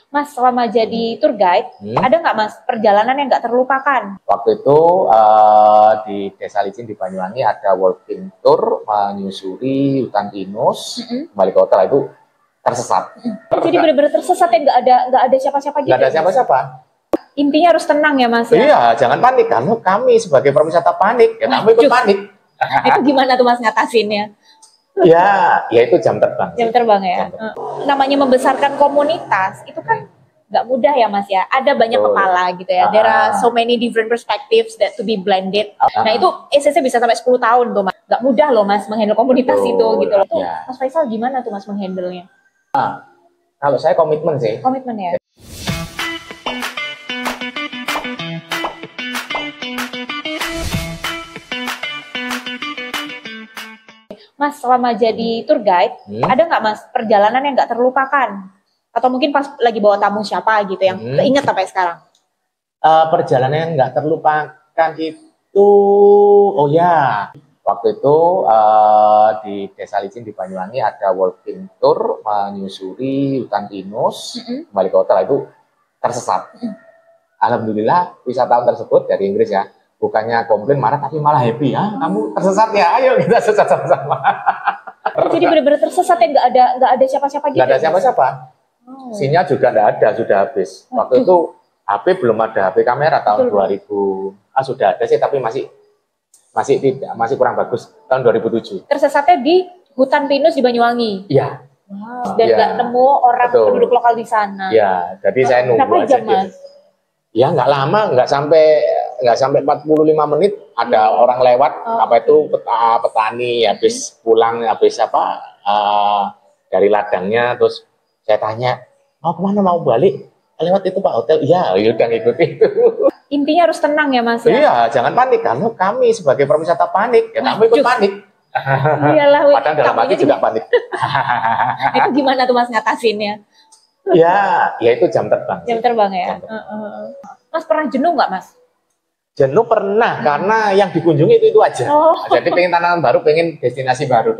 Mas, selama jadi tour guide, ada nggak Mas perjalanan yang nggak terlupakan? Waktu itu di Desa Licin di Banyuwangi ada walking tour menyusuri hutan pinus, kembali ke hotel itu tersesat. Jadi benar-benar tersesat ya, nggak ada siapa-siapa gitu. Nggak ada siapa-siapa. Intinya harus tenang ya Mas ya? Iya, jangan panik. Karena kami sebagai perwisata panik, ya kami ikut panik. Itu gimana tuh Mas ngatasinnya? Ya itu jam terbang. Jam terbang ya. Namanya membesarkan komunitas itu kan nggak mudah ya Mas ya. Ada banyak kepala gitu ya. There are so many different perspectives that to be blended. Nah itu ECC bisa sampai 10 tahun tuh Mas. Nggak mudah loh Mas menghandle komunitas itu gitu loh. Tuh, Mas Faisal gimana tuh Mas menghandle-nya? Kalau saya komitmen sih. Komitmen ya. Mas, selama jadi tour guide, ada nggak Mas perjalanan yang nggak terlupakan? Atau mungkin pas lagi bawa tamu siapa gitu yang keinget sampai sekarang? Perjalanan yang nggak terlupakan itu, oh ya, waktu itu di Desa Licin di Banyuwangi ada walking tour menyusuri hutan pinus, kembali ke hotel itu tersesat. Alhamdulillah wisatawan tersebut dari Inggris ya, bukannya komplain marah tapi malah happy ya, kamu tersesat ya, ayo kita sesat sama-sama. Jadi benar-benar tersesat ya, nggak ada siapa-siapa gitu. Nggak ada siapa-siapa. Sinyal juga nggak ada, sudah habis. Waktu itu HP belum ada, HP kamera tahun 2000, sudah ada sih tapi masih kurang bagus tahun 2007. Tersesatnya di hutan pinus di Banyuwangi. Iya. Wow. Dan nggak nemu orang penduduk lokal di sana. Iya, jadi saya nunggu berapa aja. Jam, Mas? Ya nggak lama, nggak sampai 45 menit ada orang lewat, apa itu petani habis pulang, habis dari ladangnya, terus saya tanya, mau kemana, mau balik? Lewat itu Pak hotel, iya, udah ngikut itu. Intinya harus tenang ya Mas ya? Iya, jangan panik, karena kami sebagai perwisata panik, ya kami ikut panik. Iyalah, padahal dalam hati juga panik. Itu gimana tuh Mas ngatasinnya? Ya itu jam terbang. Jam terbang ya? Mas pernah jenuh nggak Mas? Jenuh pernah, karena yang dikunjungi itu aja. Jadi pengen tantangan baru, pengen destinasi baru.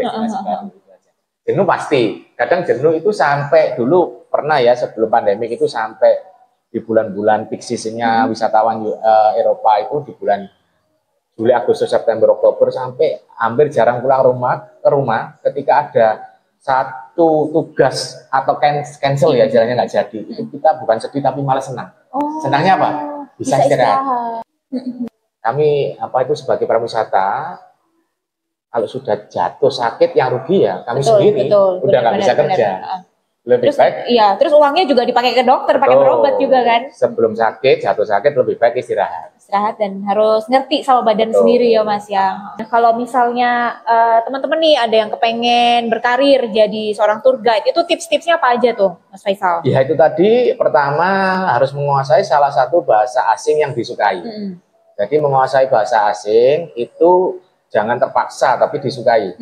Jenuh pasti. Kadang jenuh itu sampai dulu pernah ya sebelum pandemik itu sampai di bulan-bulan peak seasonnya wisatawan Eropa itu di bulan Juli, Agustus, September, Oktober sampai hampir jarang pulang ke rumah ketika ada satu tugas atau cancel ya jalannya nggak jadi. Itu kita bukan sedih tapi malah senang. Senangnya apa? Bisa istirahat. Kami itu sebagai pariwisata, kalau sudah jatuh sakit yang rugi ya kami sendiri, udah nggak bisa kerja. Lebih baik. Iya, terus uangnya juga dipakai ke dokter, pakai berobat juga kan. Sebelum jatuh sakit lebih baik istirahat. Istirahat dan harus ngerti sama badan sendiri ya Mas ya. Nah, kalau misalnya teman-teman nih ada yang kepengen berkarir jadi seorang tour guide, itu tips-tipsnya apa aja tuh Mas Faisal? Ya itu tadi, pertama harus menguasai salah satu bahasa asing yang disukai. Jadi menguasai bahasa asing itu jangan terpaksa tapi disukai.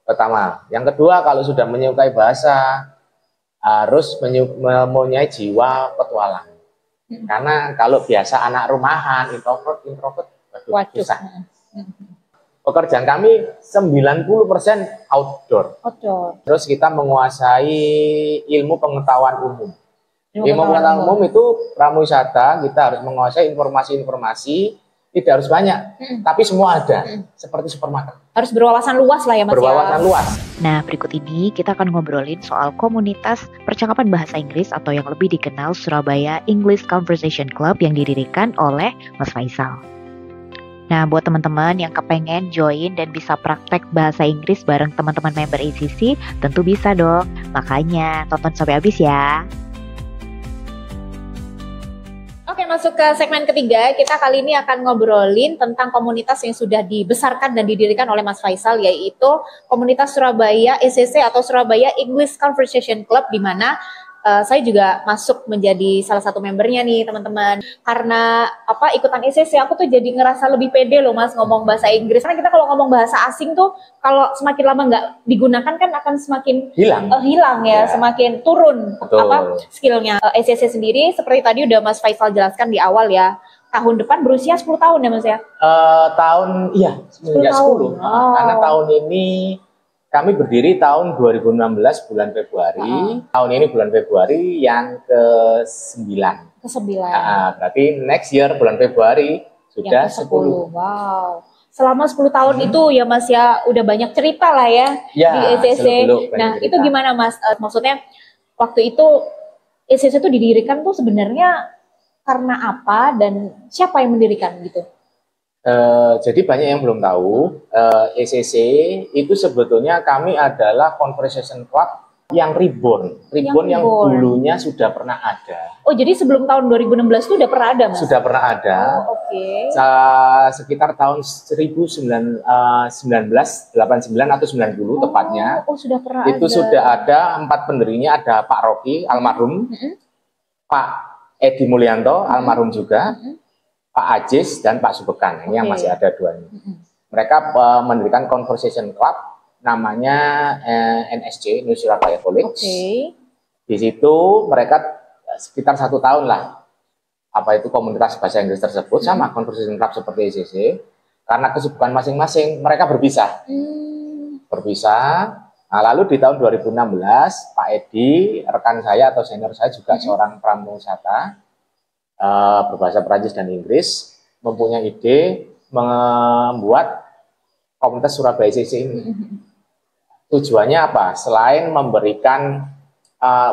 Pertama. Yang kedua, kalau sudah menyukai bahasa harus mempunyai jiwa petualang. Karena kalau biasa anak rumahan, introvert, susah. Pekerjaan kami 90% outdoor. Terus kita menguasai ilmu pengetahuan umum. Ilmu pengetahuan umum itu pramuwisata, kita harus menguasai informasi-informasi, tidak harus banyak, tapi semua ada, seperti supermarket. Harus berwawasan luas lah ya Mas. Berwawasan luas. Nah, berikut ini kita akan ngobrolin soal komunitas percakapan bahasa Inggris atau yang lebih dikenal Surabaya English Conversation Club yang didirikan oleh Mas Faisal. Nah, buat teman-teman yang kepengen join dan bisa praktek bahasa Inggris bareng teman-teman member ECC, tentu bisa dong. Makanya tonton sampai habis ya. Oke, masuk ke segmen ketiga. Kita kali ini akan ngobrolin tentang komunitas yang sudah dibesarkan dan didirikan oleh Mas Faisal, yaitu komunitas Surabaya ECC atau Surabaya English Conversation Club, di mana saya juga masuk menjadi salah satu membernya nih teman-teman. Karena ikutan ECC aku tuh jadi ngerasa lebih pede loh Mas ngomong bahasa Inggris. Karena kita kalau ngomong bahasa asing tuh kalau semakin lama nggak digunakan kan akan semakin hilang ya, semakin turun skillnya. ECC sendiri seperti tadi udah Mas Faisal jelaskan di awal ya. Tahun depan berusia 10 tahun ya Mas ya? Tahun 10. Karena tahun ini Kami berdiri tahun 2016 bulan Februari. Tahun ini bulan Februari yang ke-9. Ke-9. Berarti next year bulan Februari sudah yang 10. Wow. Selama 10 tahun itu ya Mas ya udah banyak cerita lah ya, di ECC. Nah, itu gimana Mas? Maksudnya waktu itu ECC itu didirikan tuh sebenarnya karena apa dan siapa yang mendirikan gitu? Jadi banyak yang belum tahu, ECC itu sebetulnya kami adalah Conversation Club yang reborn yang dulunya sudah pernah ada. Oh, jadi sebelum tahun 2016 itu udah pernah ada, Mas? Sudah pernah ada. Oh, oke. Sekitar tahun 1989 atau 90 tepatnya. Oh, sudah pernah itu ada. Sudah ada 4 pendirinya, ada Pak Rocky almarhum, Pak Edi Mulyanto almarhum juga, Pak Ajis dan Pak Subekan. Ini yang masih ada duanya. Mereka mendirikan Conversation Club namanya NSC, New Surabaya College. Di situ mereka sekitar 1 tahun lah komunitas bahasa Inggris tersebut sama Conversation Club seperti ECC. Karena kesibukan masing-masing mereka berpisah. Nah, lalu di tahun 2016 Pak Edi, rekan saya atau senior saya juga seorang pramuwisata berbahasa Perancis dan Inggris, mempunyai ide membuat komunitas Surabaya ECC ini. Tujuannya apa? Selain memberikan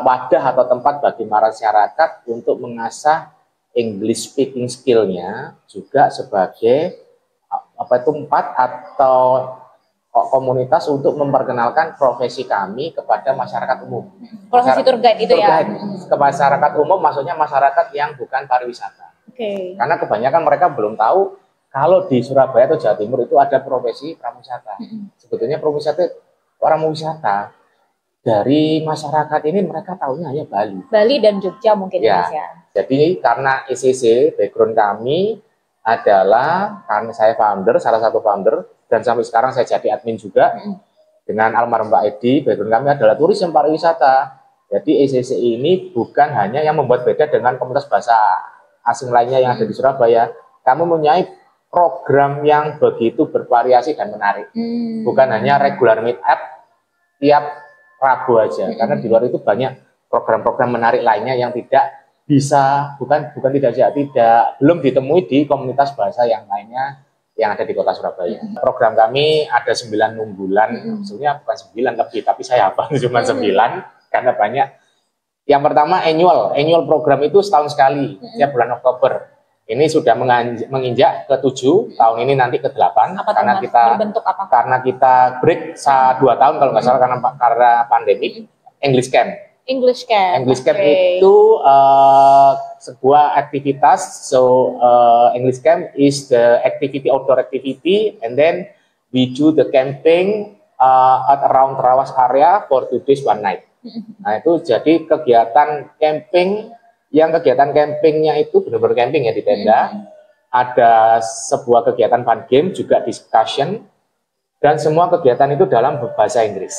wadah atau tempat bagi masyarakat untuk mengasah English speaking skill-nya, juga sebagai tempat atau komunitas untuk memperkenalkan profesi kami kepada masyarakat umum. Profesi tour guide itu ya? Ke masyarakat umum, maksudnya masyarakat yang bukan pariwisata. Karena kebanyakan mereka belum tahu kalau di Surabaya atau Jawa Timur itu ada profesi pramuwisata. Sebetulnya pramuwisata, orang wisata dari masyarakat ini mereka tahunya hanya Bali. Bali dan Jogja mungkin ya. Jadi karena ECC background kami adalah karena saya salah satu founder, dan sampai sekarang saya jadi admin juga dengan almarhum Pak Edi. Background kami adalah turisme pariwisata. Jadi ECC ini bukan hanya yang membuat beda dengan komunitas bahasa asing lainnya yang ada di Surabaya. Kami mempunyai program yang begitu bervariasi dan menarik. Bukan hanya regular meet up tiap Rabu aja, karena di luar itu banyak program-program menarik lainnya yang tidak bisa, belum ditemui di komunitas bahasa yang lainnya yang ada di kota Surabaya. Program kami ada 9 unggulan, maksudnya bukan 9 lebih, tapi saya hafal cuma 9 karena banyak. Yang pertama annual program itu setahun sekali, tiap bulan Oktober. Ini sudah menginjak ke-7, tahun ini nanti ke-8 karena kita break 2 tahun kalau nggak salah karena pandemi. English Camp itu sebuah aktivitas. English Camp is the outdoor activity, and then we do the camping at around Trawas area for 2 days 1 night. Nah, itu jadi kegiatan camping. Yang kegiatan campingnya itu benar-benar camping ya, di tenda. Ada sebuah kegiatan fun game, juga discussion, dan semua kegiatan itu dalam bahasa Inggris.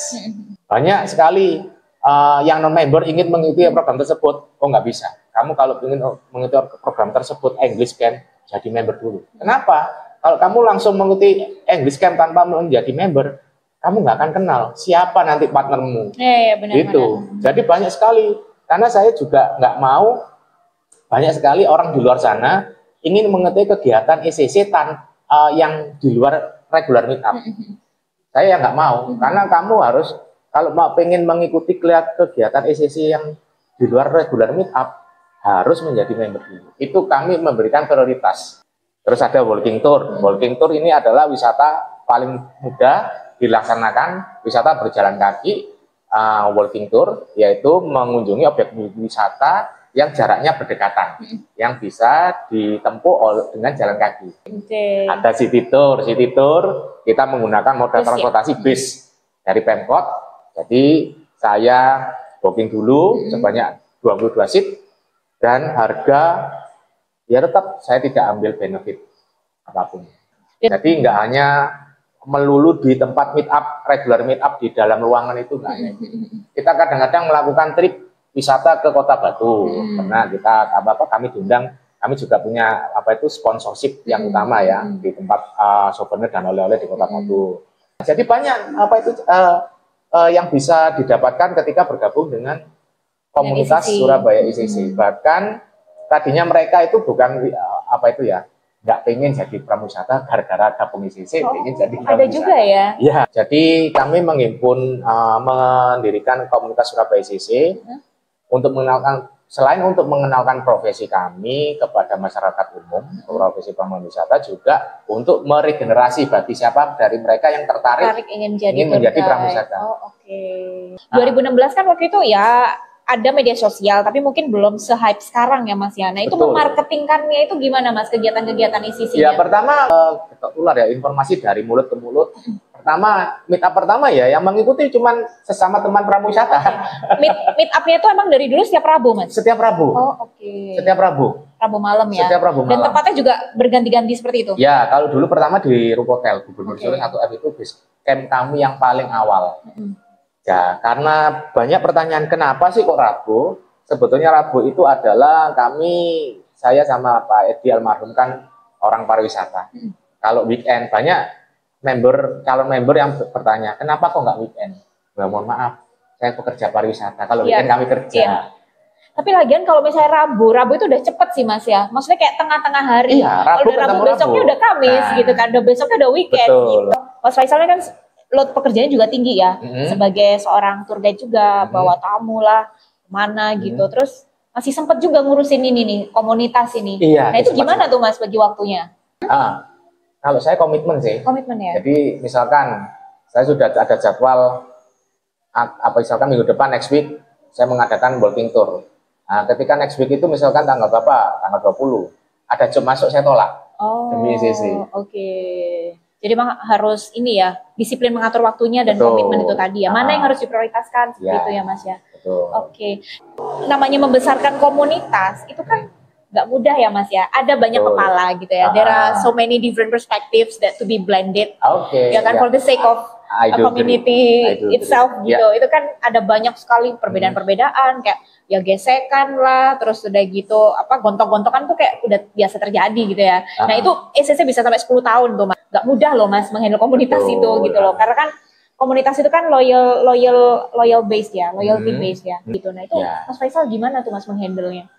Banyak sekali yang non-member ingin mengikuti program tersebut. Oh, nggak bisa. Kamu kalau ingin mengikuti program tersebut English Camp, jadi member dulu. Kenapa? Kalau kamu langsung mengikuti English Camp tanpa menjadi member, kamu nggak akan kenal siapa nanti partnermu. Gitu. Jadi banyak sekali. Karena saya juga nggak mau banyak sekali orang di luar sana ingin mengikuti kegiatan ECC yang di luar regular meetup. Saya nggak mau, karena kamu harus, kalau mau pengen mengikuti kegiatan ECC yang di luar regular meetup, harus menjadi member dulu. Itu kami memberikan prioritas. Terus ada walking tour. Walking tour ini adalah wisata paling mudah dilaksanakan, wisata berjalan kaki. Walking tour yaitu mengunjungi objek wisata yang jaraknya berdekatan, yang bisa ditempuh dengan jalan kaki. Ada city tour kita menggunakan moda transportasi bis dari Pemkot. Jadi saya booking dulu sebanyak 22 seat, dan harga ya tetap saya tidak ambil benefit apapun. Jadi nggak hanya melulu di tempat meet up, regular meet up di dalam ruangan itu enggak. Kita kadang-kadang melakukan trip wisata ke Kota Batu. Karena kami diundang, kami juga punya sponsorship yang utama ya di tempat souvenir dan oleh-oleh di Kota Batu. Jadi banyak yang bisa didapatkan ketika bergabung dengan komunitas Surabaya ICC. Bahkan tadinya mereka itu bukan nggak pengen jadi pramusata gara-gara gabung ICC, pengen jadi pramusata. Ada juga ya? Ya, jadi kami mendirikan komunitas Surabaya ICC untuk selain untuk mengenalkan profesi kami kepada masyarakat umum, profesi pramusata, juga untuk meregenerasi bagi siapa dari mereka yang tertarik ingin menjadi pramusata. Oh, oke. 2016 kan waktu itu ya ada media sosial, tapi mungkin belum se-hype sekarang ya Mas ya. Nah itu memarketingkannya itu gimana Mas, kegiatan-kegiatan ICC-nya? Ya pertama, keluar ya informasi dari mulut ke mulut. Pertama, meet up pertama ya, yang mengikuti cuman sesama teman pramusata. Meet up-nya itu emang dari dulu setiap Rabu Mas? Setiap Rabu. Oh oke. Setiap Rabu. Rabu malam ya? Setiap Rabu malam. Dan tempatnya juga berganti-ganti seperti itu? Ya, kalau dulu pertama di Rukotel, Gubernur Solo 1F itu base camp kami yang paling awal. Ya, karena banyak pertanyaan kenapa sih kok Rabu? Sebetulnya Rabu itu adalah saya sama Pak Edi almarhum kan orang pariwisata. Kalau weekend banyak calon member yang bertanya, kenapa kok nggak weekend? Nah, mohon maaf, saya pekerja pariwisata. Kalau weekend kami kerja. Tapi lagian kalau misalnya Rabu itu udah cepet sih Mas ya. Maksudnya kayak tengah-tengah hari. Iya, kalau udah Rabu besoknya udah Kamis gitu kan. Udah besoknya udah weekend gitu. Mas Faisalnya kan load pekerjaannya juga tinggi ya, sebagai seorang tour guide juga, bawa tamu lah, mana gitu, terus masih sempat juga ngurusin ini nih, komunitas ini. Iya, nah itu gimana tuh Mas bagi waktunya? Kalau saya komitmen sih. Komitmen ya? Jadi misalkan saya sudah ada jadwal, misalkan minggu depan, next week, saya mengadakan walking tour. Nah, ketika next week itu misalkan tanggal berapa? Tanggal 20, ada job masuk saya tolak. Demi ICC. Oke. Jadi memang harus ini ya, disiplin mengatur waktunya dan komitmen itu tadi ya. Mana yang harus diprioritaskan seperti itu ya Mas ya. Oke. Namanya membesarkan komunitas itu kan nggak mudah ya Mas ya. Ada banyak kepala gitu ya. There are so many different perspectives that to be blended. Ya kan for the sake of a community itself gitu. Itu kan ada banyak sekali perbedaan-perbedaan kayak ya gesekan lah, terus udah gitu gontok-gontokan tuh kayak udah biasa terjadi gitu ya. Nah itu ICC bisa sampai 10 tahun tuh Mas. Gak mudah loh Mas menghandle komunitas itu gitu loh. Karena kan komunitas itu kan loyal based ya, loyalty based ya gitu. Nah itu Mas Faisal gimana tuh Mas menghandle-nya?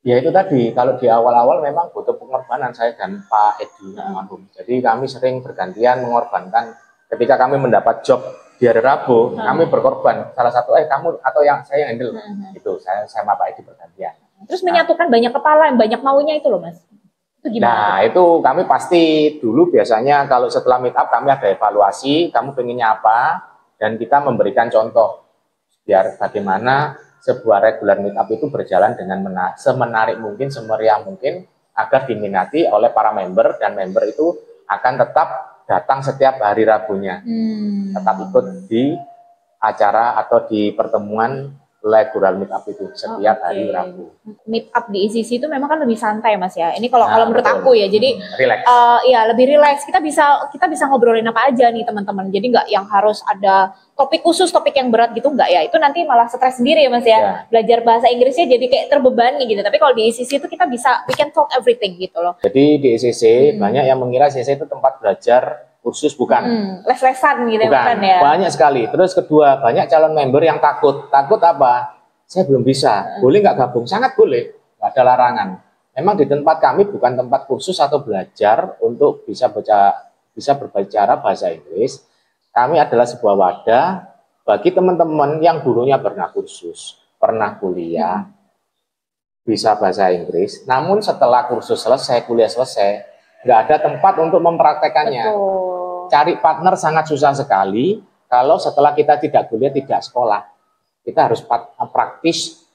Ya itu tadi, kalau di awal-awal memang butuh pengorbanan saya dan Pak Edi almarhum. Jadi kami sering bergantian mengorbankan. Ketika kami mendapat job di hari Rabu, kami berkorban. Salah satu, kamu atau saya yang handle. Itu saya sama Pak Edi bergantian. Terus menyatukan banyak kepala yang banyak maunya itu loh Mas. Itu gimana? Nah itu kami pasti dulu biasanya kalau setelah meet up kami ada evaluasi, kamu pengennya apa, dan kita memberikan contoh. Biar bagaimana sebuah regular meet up itu berjalan dengan semenarik mungkin, semeriah mungkin, agar diminati oleh para member, dan member itu akan tetap datang setiap hari Rabunya, tetap ikut di acara atau di pertemuan regular meet up itu setiap hari Rabu. Meet up di ICC itu memang kan lebih santai Mas ya. Ini kalau menurut aku ya, jadi relax. Ya lebih relax. Kita bisa ngobrolin apa aja nih teman-teman. Jadi nggak yang harus ada topik khusus, topik yang berat gitu nggak ya. Itu nanti malah stres sendiri ya Mas ya. Belajar bahasa Inggrisnya jadi kayak terbebani gitu. Tapi kalau di ICC itu kita bisa we can talk everything gitu loh. Jadi di ICC banyak yang mengira ICC itu tempat belajar kursus, bukan. Les-lesan gitu bukan ya. Banyak sekali. Terus kedua, banyak calon member yang takut apa? Saya belum bisa. Boleh nggak gabung? Sangat boleh, nggak ada larangan. Memang di tempat kami bukan tempat kursus atau belajar untuk bisa berbicara bahasa Inggris. Kami adalah sebuah wadah bagi teman-teman yang dulunya pernah kursus, pernah kuliah, bisa bahasa Inggris. Namun setelah kursus selesai, kuliah selesai, nggak ada tempat untuk mempraktekannya. Cari partner sangat susah sekali kalau setelah kita tidak kuliah, tidak sekolah. Kita harus praktis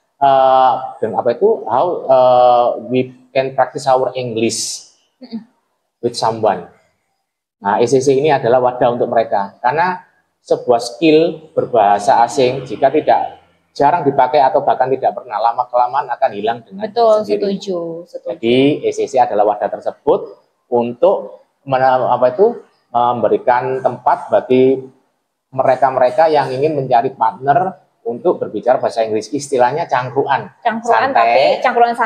dan how we can practice our English with someone. Nah, ICC ini adalah wadah untuk mereka, karena sebuah skill berbahasa asing jika jarang dipakai atau bahkan tidak pernah, lama-kelamaan akan hilang dengan sendiri. Setuju. Jadi ICC adalah wadah tersebut untuk memberikan tempat bagi mereka-mereka yang ingin mencari partner untuk berbicara bahasa Inggris. Istilahnya cangkruan santai,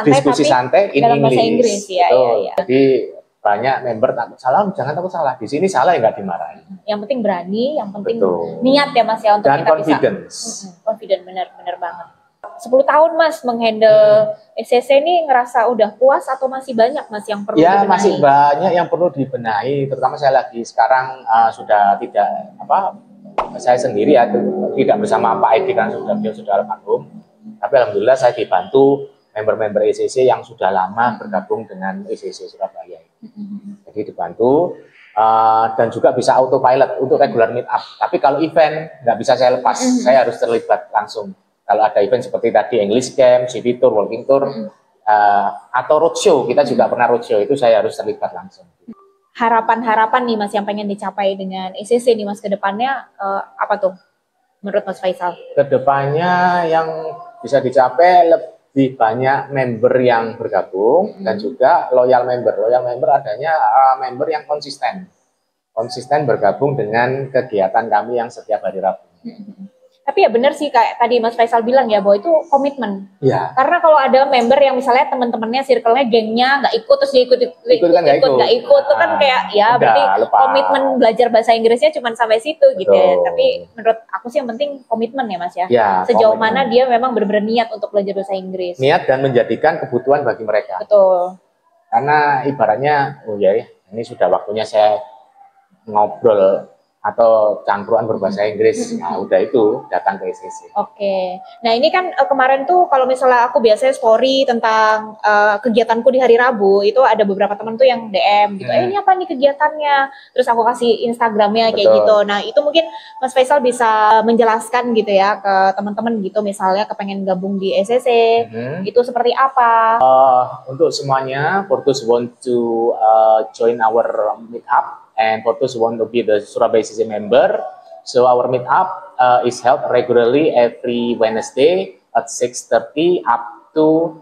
diskusi tapi santai in dalam English. Bahasa Inggris ya. Jadi banyak member takut salah, jangan takut salah. Di sini salah ya nggak dimarahin. Yang penting berani, yang penting Betul. niat ya Mas ya untuk Dan kita confidence. bisa. Confident, benar banget. 10 tahun Mas menghandle SCC ini ngerasa udah puas atau masih banyak Mas yang perlu Ya, dibenahi? masih banyak yang perlu dibenahi, terutama saya lagi sekarang sudah tidak saya sendiri ya, tidak bersama Pak Edi kan beliau sudah almarhum. Tapi alhamdulillah saya dibantu member-member ECC yang sudah lama bergabung dengan ECC Surabaya. Jadi dibantu dan juga bisa autopilot untuk regular meet up. Tapi kalau event nggak bisa saya lepas, saya harus terlibat langsung. Kalau ada event seperti tadi English Camp, City Tour, Walking Tour, atau roadshow, kita juga pernah roadshow, itu saya harus terlibat langsung. Harapan-harapan nih Mas yang pengen dicapai dengan ECC nih Mas ke depannya apa tuh menurut Mas Faisal? Kedepannya yang bisa dicapai lebih banyak member yang bergabung dan juga loyal member. Loyal member adanya member yang konsisten bergabung dengan kegiatan kami yang setiap hari Rabu. Tapi ya benar sih kayak tadi Mas Faisal bilang ya bahwa itu komitmen. Ya. Karena kalau ada member yang misalnya teman-temannya, circle-nya, gengnya nggak ikut terus dia ikut nggak ikut tuh kan kayak ya berarti lepas. komitmen belajar bahasa Inggrisnya cuma sampai situ. Betul. Gitu ya. Tapi menurut aku sih yang penting komitmen ya Mas ya. Sejauh mana dia memang benar-benar niat untuk belajar bahasa Inggris. Niat dan menjadikan kebutuhan bagi mereka. Betul. Karena ibaratnya ini sudah waktunya saya ngobrol atau cangkruan berbahasa Inggris, nah udah itu datang ke ECC. Oke, nah ini kan kemarin tuh kalau misalnya aku biasanya story tentang kegiatanku di hari Rabu, itu ada beberapa teman tuh yang DM gitu, ini apa nih kegiatannya, terus aku kasih Instagramnya kayak gitu. Nah itu mungkin Mas Faisal bisa menjelaskan gitu ya ke teman-teman gitu, misalnya kepengen gabung di ECC, itu seperti apa? Untuk semuanya, for those who want to join our meetup, and for those who want to be the Surabaya ECC member, so our meetup is held regularly every Wednesday at 6:30 up to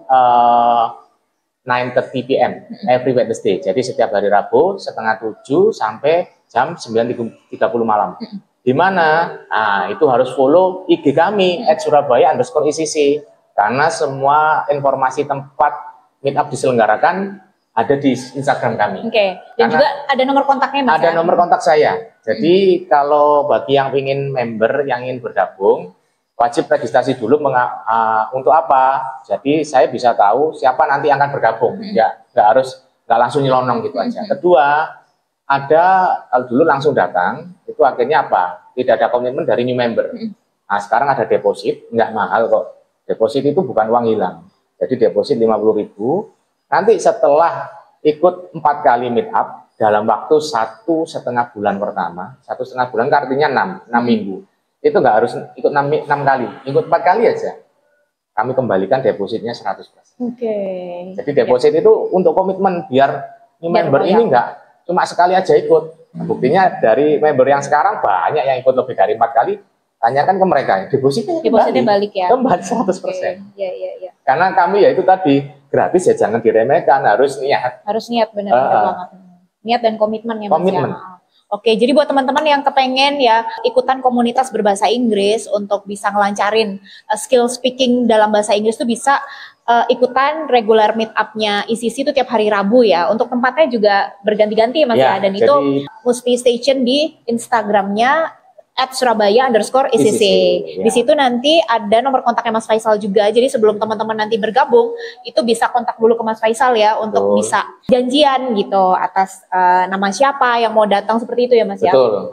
9:30 p.m. every Wednesday. Jadi setiap hari Rabu 6:30 sampai jam 9:30 malam. Di mana? Nah, itu harus follow IG kami @surabaya_ECC karena semua informasi tempat meetup diselenggarakan ada di Instagram kami. Oke. Dan juga ada nomor kontaknya Mas? Ada nomor kontak saya. Jadi kalau bagi yang ingin member, yang ingin bergabung, wajib registrasi dulu untuk apa? Jadi saya bisa tahu siapa nanti yang akan bergabung. Nggak langsung nyelonong gitu aja. Kedua, kalau dulu langsung datang, itu akhirnya apa? Tidak ada komitmen dari new member. Nah sekarang ada deposit, nggak mahal kok. Deposit itu bukan uang hilang. Jadi deposit 50.000. Nanti setelah ikut 4 kali meet up dalam waktu 1,5 bulan pertama, 1,5 bulan artinya 6 minggu. Itu nggak harus ikut 6 kali, ikut 4 kali aja. Kami kembalikan depositnya 100%. Oke. Jadi deposit itu untuk komitmen biar member ini nggak cuma sekali aja ikut. Buktinya dari member yang sekarang banyak yang ikut lebih dari 4 kali. Tanyakan ke mereka, depositnya balik ya? Kembali 100%. Iya. Karena kami ya itu tadi, gratis ya jangan diremehkan, harus niat. Harus niat, benar banget. Niat dan komitmen ya Mas. Komitmen. Ya. Oke, jadi buat teman-teman yang kepengen ya ikutan komunitas berbahasa Inggris untuk bisa ngelancarin skill speaking dalam bahasa Inggris tuh bisa ikutan regular meet up-nya ECC itu tiap hari Rabu ya. Untuk tempatnya juga berganti-ganti Mas ya. Dan itu mesti stay tune di Instagramnya @surabaya_ECC. Di situ nanti ada nomor kontaknya Mas Faisal juga. Jadi sebelum teman-teman nanti bergabung, itu bisa kontak dulu ke Mas Faisal ya untuk bisa janjian gitu atas nama siapa yang mau datang seperti itu ya Mas ya. Betul.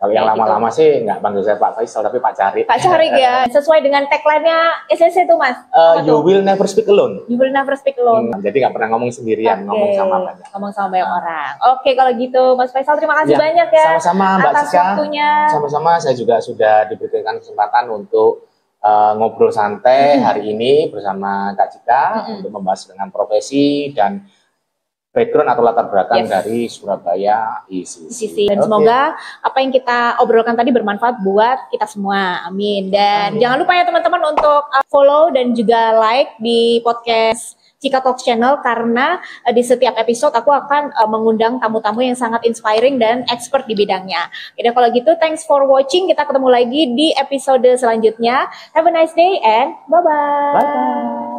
Kalau yang lama-lama sih nggak panggil saya Pak Faisal tapi Pak Carik. Pak Carik ya. Sesuai dengan tagline-nya ECC tuh Mas. You will never speak alone. You will never speak alone. Jadi nggak pernah ngomong sendirian, ngomong sama banyak. Ngomong sama banyak orang. Oke, kalau gitu Mas Faisal terima kasih banyak ya. Sama-sama Mbak atas Cika. waktunya. Sama-sama saya juga sudah diberikan kesempatan untuk ngobrol santai hari ini bersama Kak Cika untuk membahas dengan profesi dan background atau latar belakang dari Surabaya ECC. Dan semoga apa yang kita obrolkan tadi bermanfaat buat kita semua. Amin. Dan jangan lupa ya teman-teman untuk follow dan juga like di podcast Cika Talks Channel karena di setiap episode aku akan mengundang tamu-tamu yang sangat inspiring dan expert di bidangnya. Jadi kalau gitu, thanks for watching. Kita ketemu lagi di episode selanjutnya. Have a nice day and bye-bye. Bye-bye.